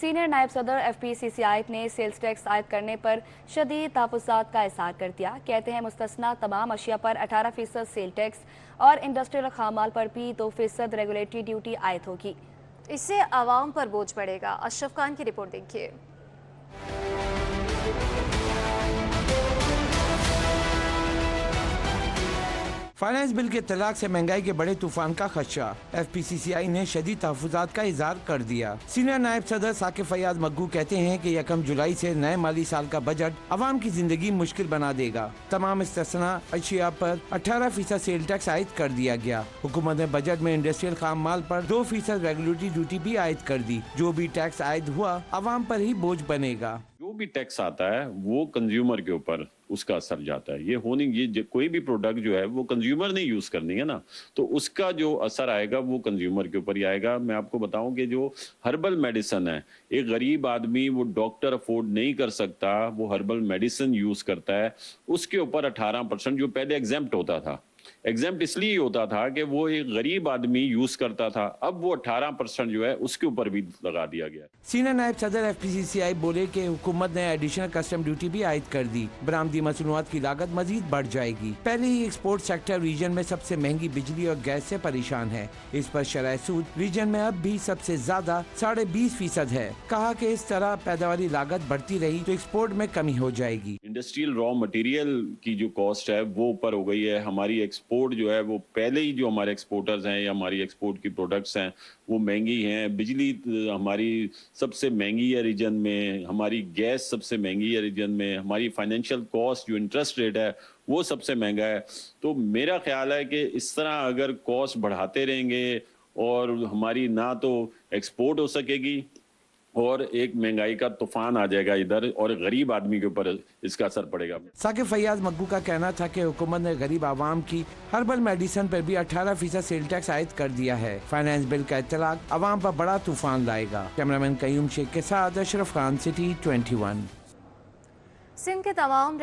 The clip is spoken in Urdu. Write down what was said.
سینئر نائب صدر ایف پی سی سی آئی نے سیلز ٹیکس عائد کرنے پر شدید تحفظات کا اظہار کر دیا. کہتے ہیں مستثنی تمام اشیاء پر 18% سیل ٹیکس اور انڈسٹریل خام مال پر بھی 2% ریگولیٹری ڈیوٹی عائد ہوگی. اس سے عوام پر بوجھ پڑے گا. اشرف خان کی رپورٹ دیکھیے. فائنانس بل کے اطلاق سے مہنگائی کے بڑے طوفان کا خدشہ. ایف پی سی سی آئی نے شدید تحفظات کا اظہار کر دیا. سینئر نائب صدر ثاقب فیاض مگو کہتے ہیں کہ 1 جولائی سے نئے مالی سال کا بجٹ عوام کی زندگی مشکل بنا دے گا. تمام مستثنی اشیاء پر 18% سیل ٹیکس عائد کر دیا گیا. حکومت نے بجٹ میں انڈسٹریل خام مال پر 2% ریگولیٹری ڈیوٹی بھی عائد کر دی. جو بھی ٹیکس عائد ہوا عوام پر ہی بوجھ بنے گا. جو بھی ٹیکس آتا ہے وہ کنزیومر کے اوپر اس کا اثر جاتا ہے. یہ کوئی بھی پروڈکٹ جو ہے وہ کنزیومر نے یوز کرنی ہے نا, تو اس کا جو اثر آئے گا وہ کنزیومر کے اوپر ہی آئے گا. میں آپ کو بتاؤں کہ جو ہربل میڈیسن ہے, ایک غریب آدمی وہ ڈاکٹر افورڈ نہیں کر سکتا, وہ ہربل میڈیسن یوز کرتا ہے, اس کے اوپر 18% جو پہلے ایگزیمپٹ ہوتا تھا. ایگزیمپٹ اس لیے ہوتا تھا کہ وہ ایک غریب آدمی یوز کرتا تھا, اب وہ 18% جو ہے اس کے اوپر بھی لگا دیا گیا. سینئر نائب صدر ایف پی سی سی آئی بولے کہ حکومت نے ایڈیشنل کسٹم ڈیوٹی بھی عائد کر دی. برآمدی مصنوعات کی لاگت مزید بڑھ جائے گی. پہلے ہی ایکسپورٹ سیکٹر ریجن میں سب سے مہنگی بجلی اور گیس سے پریشان ہے. اس پر شرح سود ریجن میں اب بھی سب سے زیادہ 20.5% ہے. کہا کہ اس طرح پیداواری لاگت بڑھتی رہی تو ایکسپورٹ میں کمی ہو جائے گی. انڈسٹریل را مٹیریل کی جو کاسٹ ہے وہ اوپر ہو گئی ہے. ہماری ایکسپورٹ جو ہے وہ پہلے ہی جو ہمارے ایکسپورٹرز ہیں یا ہماری ایکسپورٹ کی پروڈکٹس ہیں وہ مہنگی ہیں. بجلی ہماری سب سے مہنگی ہے ریجن میں, ہماری گیس سب سے مہنگی ہے ریجن میں, ہماری فائنینشیل کاسٹ جو انٹرسٹ ریٹ ہے وہ سب سے مہنگا ہے. تو میرا خیال ہے کہ اس طرح اگر کاسٹ بڑھاتے رہیں گے اور ہماری نہ تو ایکسپورٹ ہو سکے گی اور ایک مہنگائی کا طوفان آ جائے گا ادھر, اور غریب آدمی کے اوپر اس کا اثر پڑے گا. ثاقب فیاض مگو کا کہنا تھا کہ حکومت نے غریب عوام کی ہربل میڈیسن پر بھی 18% سیل ٹیکس عائد کر دیا ہے. فائنانس بل کا اطلاق عوام پر بڑا طوفان لائے گا. کیمرامین قیوم شیخ کے ساتھ اشرف خان, سٹی 21. سندھ کے تمام